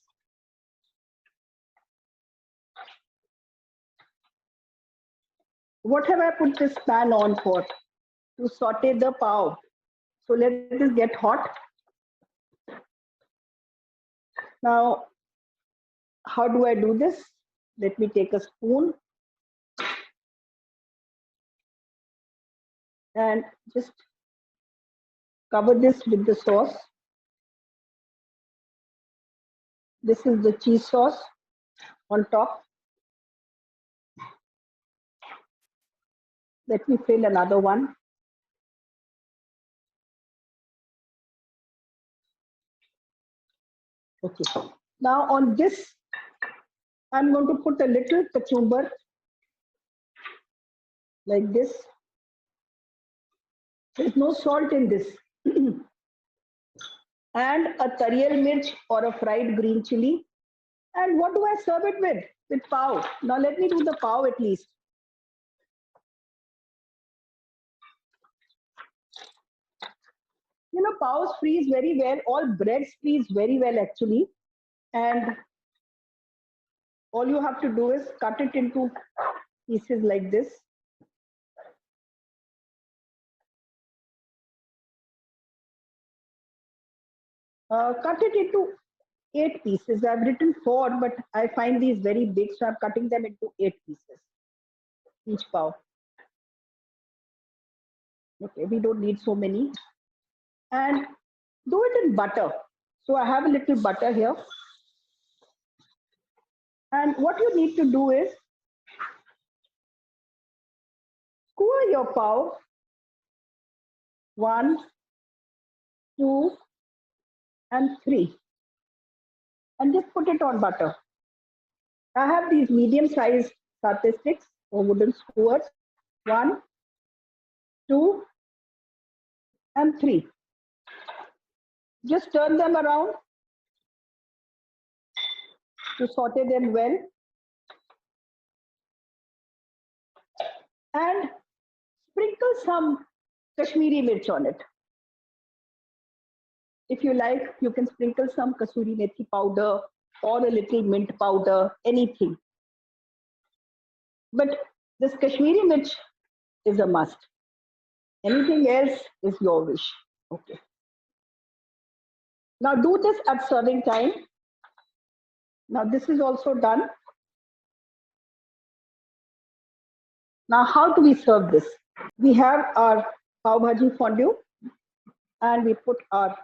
Speaker 2: What have I put this pan on for? To saute the pav. So let this get hot. Now, how do I do this? Let me take a spoon and just cover this with the sauce. This is the cheese sauce on top. Let me fill another one. Okay. Now on this, I'm going to put a little kachumber like this. There's no salt in this. And a tariyal mirch or a fried green chili. And what do I serve it with? With pav. Now let me do the pav at least. Pavs freeze very well. All breads freeze very well actually. And all you have to do is cut it into pieces like this. Cut it into 8 pieces. I've written 4, but I find these very big, so I'm cutting them into 8 pieces, each pav. Okay, we don't need so many. And do it in butter. So I have a little butter here. And what you need to do is skewer your pav 1, 2, and 3. And just put it on butter. I have these medium-sized satay sticks or wooden skewers. 1, 2, and 3. Just turn them around to saute them well. And sprinkle some Kashmiri Mirch on it. If you like, you can sprinkle some kasuri methi powder or a little mint powder, anything. But this Kashmiri Mirch is a must. Anything else is your wish. Okay. Now do this at serving time. Now this is also done. Now how do we serve this? We have our pav bhaji fondue and we put our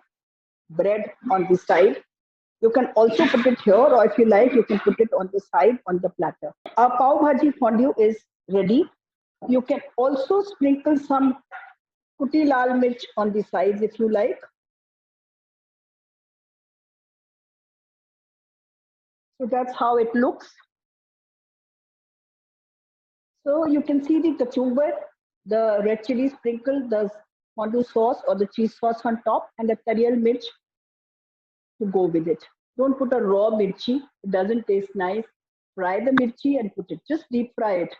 Speaker 2: bread on the side. You can also put it here, or if you like, you can put it on the side on the platter. Our pav bhaji fondue is ready. You can also sprinkle some kutti lal mirch on the sides if you like. So that's how it looks. So you can see the kachumber, the red chili sprinkle, the fondue sauce or the cheese sauce on top, and the tariyal mirch to go with it. Don't put a raw mirchi, it doesn't taste nice. Fry the mirchi and put it. Just deep fry it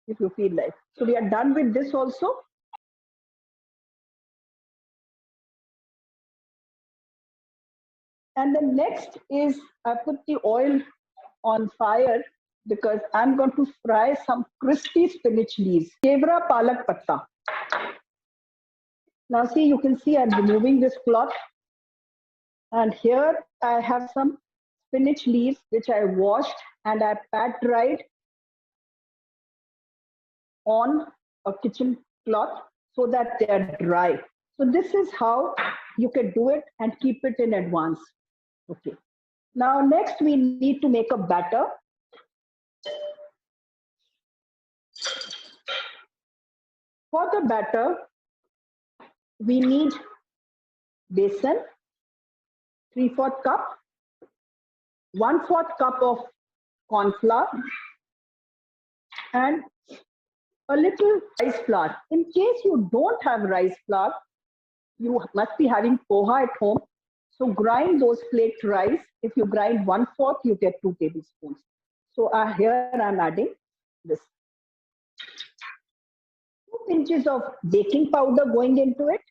Speaker 2: if you feel like. So we are done with this also. And the next is I put the oil on fire because I'm going to fry some crispy spinach leaves. Kheera palak patta. Now see, you can see I'm removing this cloth. And here I have some spinach leaves which I washed and I pat dried on a kitchen cloth so that they are dry. So this is how you can do it and keep it in advance. Okay. Now next we need to make a batter. For the batter, we need besan, 3/4 cup, 1/4 cup of corn flour, and a little rice flour. In case you don't have rice flour, you must be having poha at home. So grind those flaked rice. If you grind 1/4, you get 2 tablespoons. So here I'm adding this. 2 pinches of baking powder going into it.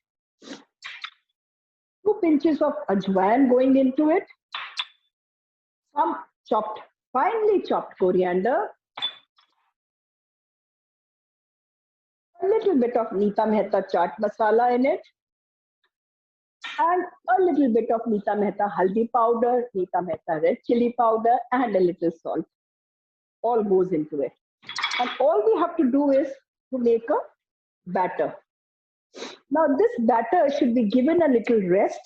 Speaker 2: 2 pinches of ajwain going into it. Some finely chopped coriander. A little bit of Nita Mehta chaat masala in it. And a little bit of Nita Mehta haldi powder, Nita Mehta red chili powder, and a little salt. All goes into it. And all we have to do is to make a batter. Now this batter should be given a little rest.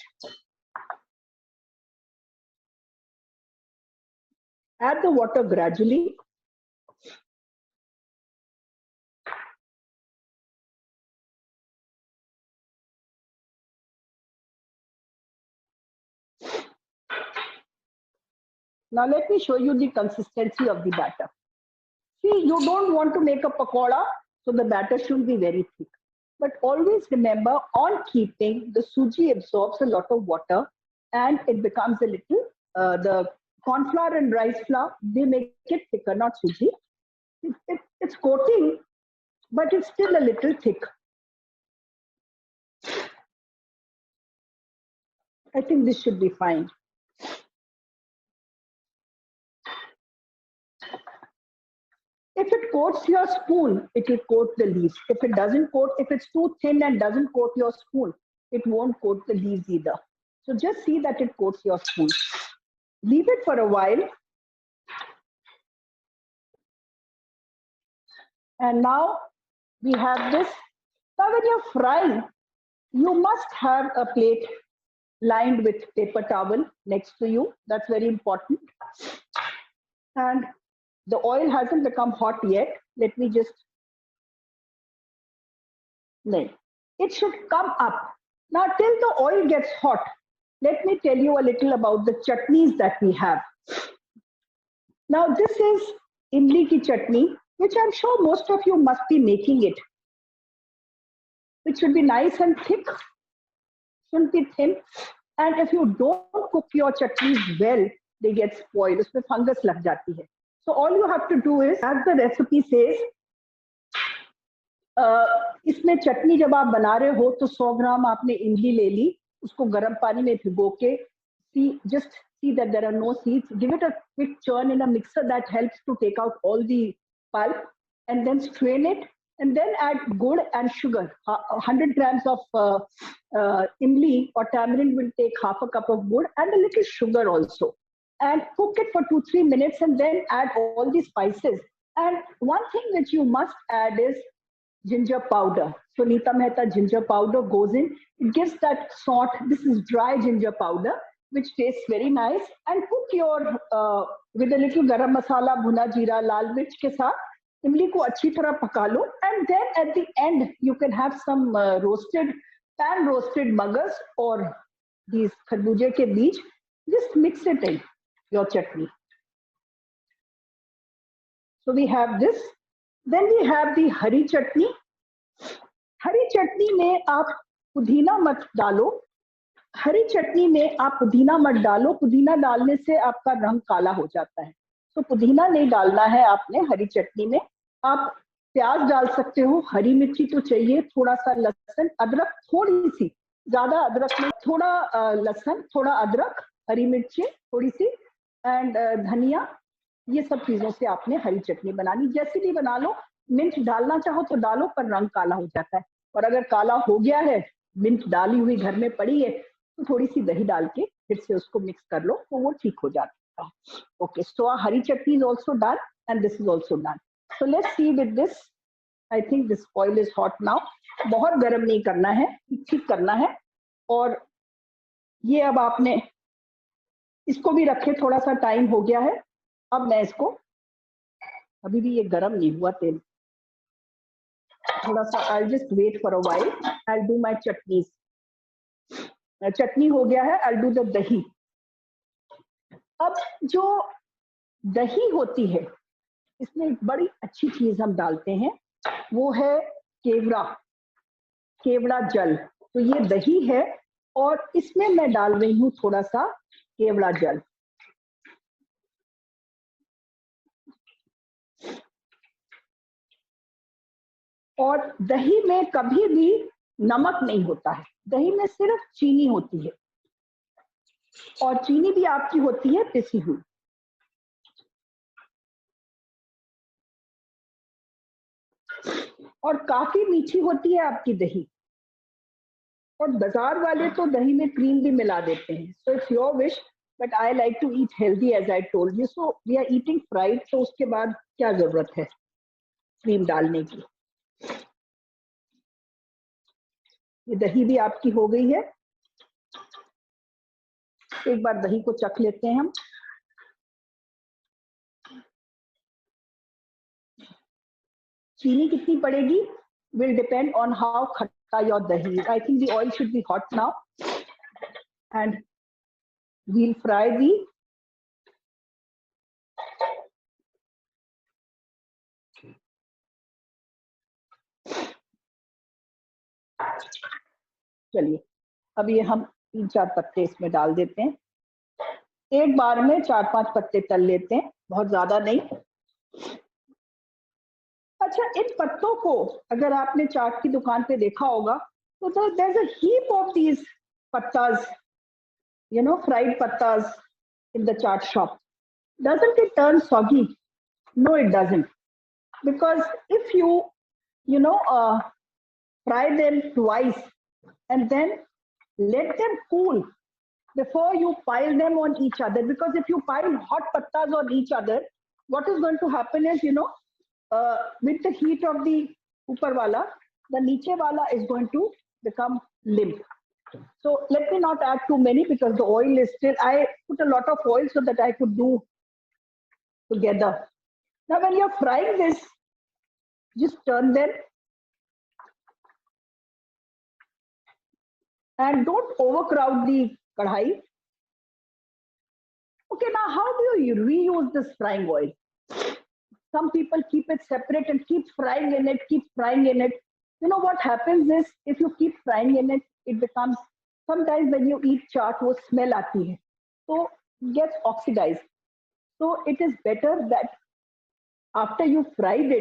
Speaker 2: Add the water gradually. Now let me show you the consistency of the batter. See, you don't want to make a pakoda, so the batter shouldn't be very thick. But always remember, on keeping, the suji absorbs a lot of water and it becomes a little, the corn flour and rice flour, they make it thicker, not suji. It's coating, but it's still a little thick. I think this should be fine. If it coats your spoon, it will coat the leaves. If it doesn't coat, if it's too thin and doesn't coat your spoon, it won't coat the leaves either. So just see that it coats your spoon. Leave it for a while. And now we have this. Now when you're frying, you must have a plate lined with paper towel next to you. That's very important. And the oil hasn't become hot yet. Let me just, no. It should come up. Now till the oil gets hot, let me tell you a little about the chutneys that we have. Now this is imli ki chutney, which I'm sure most of you must be making it. It should be nice and thick, shouldn't be thin. And if you don't cook your chutneys well, they get spoiled. Usme fungus lag jati hai. So all you have to do is, as the recipe says, इसमें चटनी जब आप बना रहे हो तो 100 ग्राम आपने इमली ले ली, उसको गर्म पानी में भिगो के, just see that there are no seeds. Give it a quick churn in a mixer that helps to take out all the pulp, and then strain it, and then add gur and sugar. 100 grams of imli or tamarind will take half a cup of gur and a little sugar also. And cook it for 2-3 minutes and then add all the spices. And one thing which you must add is ginger powder. So Nita Mehta ginger powder goes in. It gives that salt. This is dry ginger powder, which tastes very nice. And cook your, with a little garam masala, bhuna jeera, lal mirch ke saath, imli ko achhi tarah paka lo. And then at the end, you can have some pan roasted magas or these kharboje ke beej. Just mix it in your chutney. So we have this. Then we have the हरी चटनी. हरी चटनी में आप पुदीना मत डालो. हरी चटनी में आप पुदीना मत डालो. पुदीना डालने से आपका रंग काला हो जाता है. तो पुदीना नहीं डालना है आपने हरी चटनी में. आप प्याज डाल सकते हो. हरी मिर्ची तो चाहिए. थोड़ा सा लहसुन, अदरक थोड़ी सी, ज्यादा अदरक नहीं, थोड़ा लहसुन, थोड़ा अदरक, हरी मिर्ची थोड़ी सी, एंड धनिया. ये सब चीजों से आपने हरी चटनी बनानी. जैसे भी बना लो. मिर्च डालना चाहो तो डालो, पर रंग काला हो जाता है. और अगर काला हो गया है, मिर्च डाली हुई घर में पड़ी है, तो थोड़ी सी दही डाल के फिर से उसको मिक्स कर लो, तो वो ठीक हो जाता है. Okay, so Hari chutney is also done and this is also done. So let's see with this. I think this oil is hot now. बहुत गर्म नहीं करना है, ठीक करना है. और ये अब आपने इसको भी रखे, थोड़ा सा टाइम हो गया है. अब मैं इसको, अभी भी ये गर्म नहीं हुआ तेल, थोड़ा सा I'll just wait for a while. I'll do my chutneys. चटनी हो गया है. I'll do the dahi. अब जो दही होती है, इसमें एक बड़ी अच्छी चीज हम डालते हैं, वो है केवड़ा, केवड़ा जल। तो ये दही है और इसमें मैं डाल रही हूँ थोड़ा सा केवड़ा जल। और दही में कभी भी नमक नहीं होता है, दही में सिर्फ चीनी होती है, और चीनी भी आपकी होती है पिसी हुई। और काफी मीठी होती है आपकी दही। और बाजार वाले तो दही में क्रीम भी मिला देते हैं, so it's your wish, but I like to eat healthy as I told you. So we are eating fried, तो उसके बाद क्या जरूरत है क्रीम डालने की। ये दही भी आपकी हो गई है। एक बार दही को चख लेते हैं हम। चीनी कितनी पड़ेगी will depend on how khatta your dahi is. I think the oil should be hot now, and we'll fry the चलिए अब ये हम 3-4 पत्ते इसमें डाल देते हैं। एक बार में 4-5 पत्ते तल लेते हैं, बहुत ज्यादा नहीं। अच्छा, इन पत्तों को अगर आपने चाट की दुकान पे देखा होगा तो there's a heap of these pattas, you know, fried pattas in the chaat shop. Doesn't it turn soggy? No, it doesn't. Because if you know, fry them twice and then let them cool before you pile them on each other. Because if you pile hot pattas on each other, what is going to happen is, you know, with the heat of the upar wala, the niche wala is going to become limp. So let me not add too many because the oil is still, I put a lot of oil so that I could do together. Now when you're frying this, just turn them and don't overcrowd the kadhai. Okay, now how do you reuse this frying oil? Some people keep it separate and keep frying in it, keep frying in it. You know what happens is, if you keep frying in it, it becomes, sometimes when you eat chaat, wo smell aati hai, so it gets oxidized. So it is better that after you fried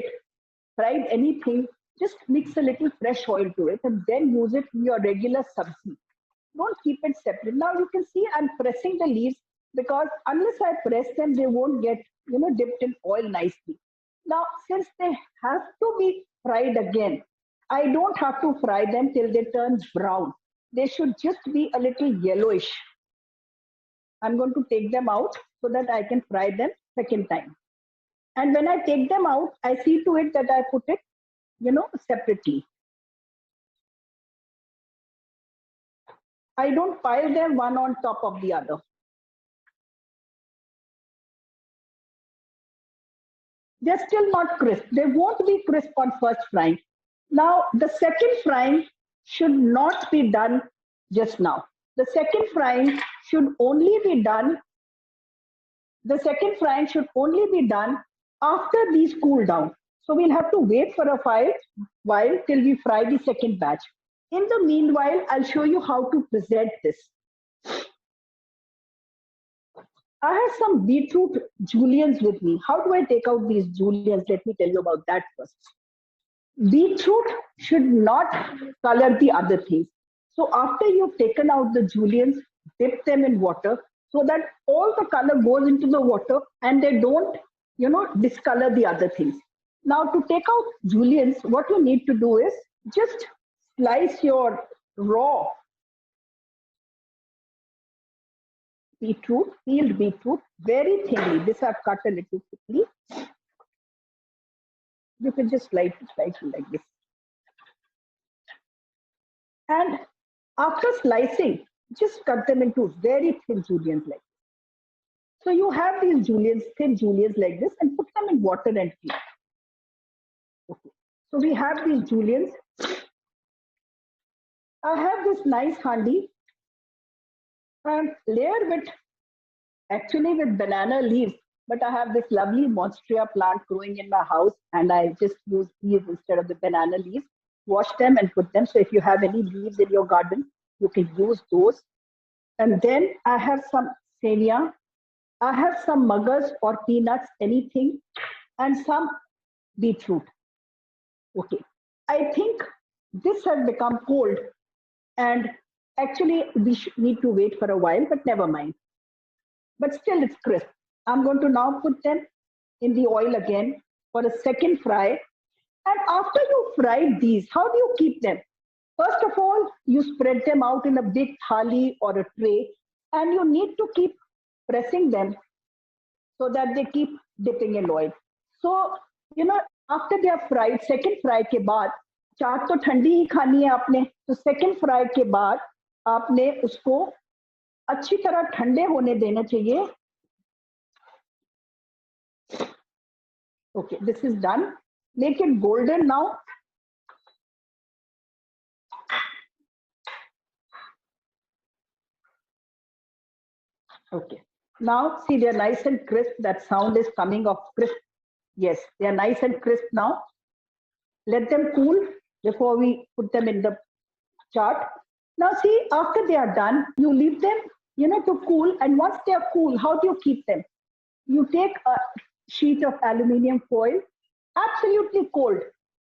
Speaker 2: anything, just mix a little fresh oil to it and then use it in your regular sabzi. Don't keep it separate. Now you can see I'm pressing the leaves because unless I press them, they won't get, you know, dipped in oil nicely. Now, since they have to be fried again, I don't have to fry them till they turn brown. They should just be a little yellowish. I'm going to take them out so that I can fry them second time. And when I take them out, I see to it that I put it, you know, separately. I don't pile them one on top of the other. They're still not crisp. They won't be crisp on first frying. Now, the second frying should not be done just now. The second frying should only be done, after these cool down. So we'll have to wait for a while till we fry the second batch. In the meanwhile, I'll show you how to present this. I have some beetroot juliennes with me. How do I take out these juliennes? Let me tell you about that first. Beetroot should not color the other things. So after you've taken out the juliennes, dip them in water so that all the color goes into the water and they don't, you know, discolor the other things. Now to take out juliennes, what you need to do is just slice your raw beetroot, peeled beetroot, very thinly. This I've cut a little quickly. You can just slice it like this. And after slicing, just cut them into very thin juliennes like this. So you have these juliennes, thin juliennes like this, and put them in water and heat. Okay. So we have these juliennes. I have this nice handi and layer with actually with banana leaves, but I have this lovely monstera plant growing in my house, and I just use these instead of the banana leaves. Wash them and put them. So if you have any leaves in your garden, you can use those. And then I have some sevia. I have some muggers or peanuts, anything, and some beetroot. Okay. I think this has become cold, and actually we need to wait for a while, but never mind. But still it's crisp. I'm going to now put them in the oil again for a second fry. And after you fry these, how do you keep them? First of all, you spread them out in a big thali or a tray, and you need to keep pressing them so that they keep dipping in oil. So, after they are fried, second fry के बाद, चाट तो ठंडी ही खानी है आपने, तो second fry के बाद आपने उसको अच्छी तरह ठंडे होने देना चाहिए. Okay, this is done. Make it golden now. Okay. Now, see, they're nice and crisp. That sound is coming of crisp. Yes, they are nice and crisp now. Let them cool before we put them in the chaat. Now, see, after they are done, you leave them, to cool. And once they are cool, how do you keep them? You take a sheet of aluminium foil, absolutely cold.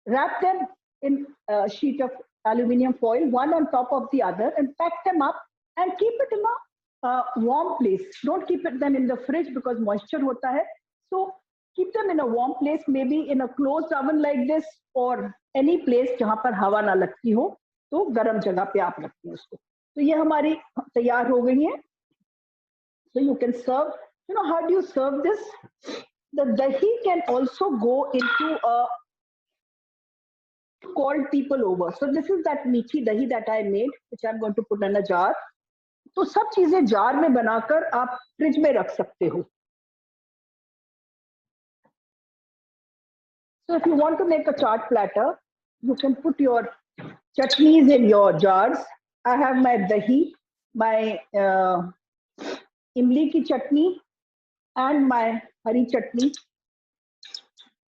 Speaker 2: Wrap them in a sheet of aluminium foil, one on top of the other, and pack them up and keep it in a warm place. Don't keep them in the fridge because moisture hota hai. So keep them in a warm place, maybe in a closed oven like this, or any place jahan par hawa na lagti ho, to garam jagah pe aap rakhiye usko. So ye hamari taiyar ho gayi hai. So you can serve. How do you serve this? The dahi can also go into a called people over. So this is that mithi dahi that I made, which I'm going to put in a jar. तो सब चीजें jar में बनाकर आप fridge में रख सकते हो. So if you want to make a chaat platter, you can put your chutneys in your jars. I have my dahi, my imli ki chutney, and my hari chutney,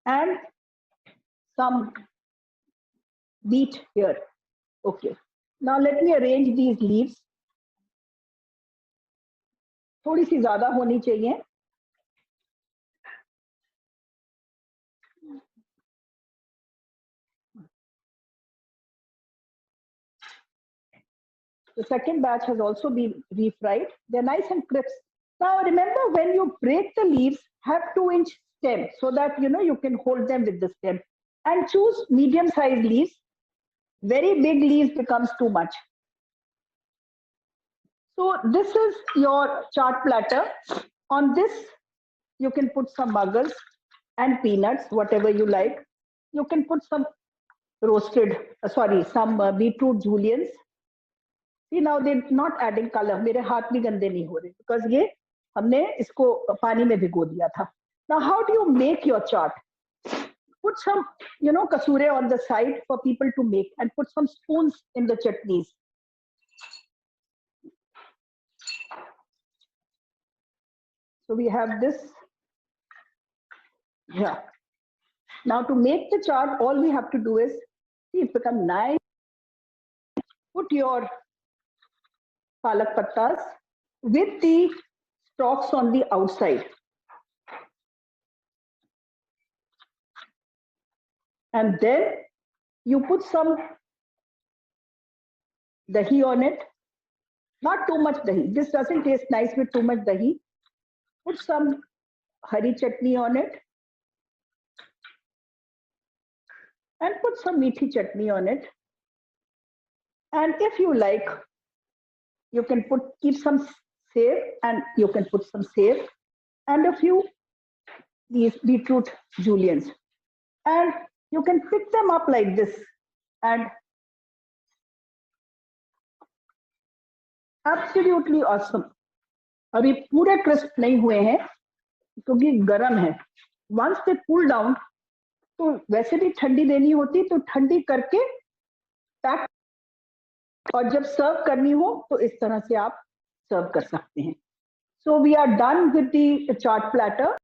Speaker 2: and some wheat here. Okay. Now let me arrange these leaves. थोड़ी सी ज्यादा होनी चाहिए. The second batch has also been refried. They're nice and crisp. Now remember, when you break the leaves, have 2-inch stem so that you can hold them with the stem. And choose medium-sized leaves. Very big leaves becomes too much. So this is your chaat platter. On this, you can put some muggers and peanuts, whatever you like. You can put some some beetroot juliens. See, now they're not adding color. मेरे हाथ भी गंदे नहीं हो रहे because ये हमने इसको पानी में भिगो दिया था. Now, how do you make your chaat? Put some, kasure on the side for people to make, and put some spoons in the chutneys. So we have this. Yeah. Now to make the chaat, all we have to do is, see, it become nice. Put your palak pattas with the stalks on the outside. And then you put some dahi on it. Not too much dahi. This doesn't taste nice with too much dahi. Put some hari chutney on it. And put some mithi chutney on it. And if you like, you can keep some sev, and you can put some sev and a few these beetroot juliens. And you can pick them up like this, and absolutely awesome. अभी पूरे crisp नहीं हुए हैं क्योंकि गरम है. Once they cool down, तो वैसे भी ठंडी देनी होती, तो ठंडी करके पैक, और जब सर्व करनी हो तो इस तरह से आप सर्व कर सकते हैं. So we are done with the chaat platter.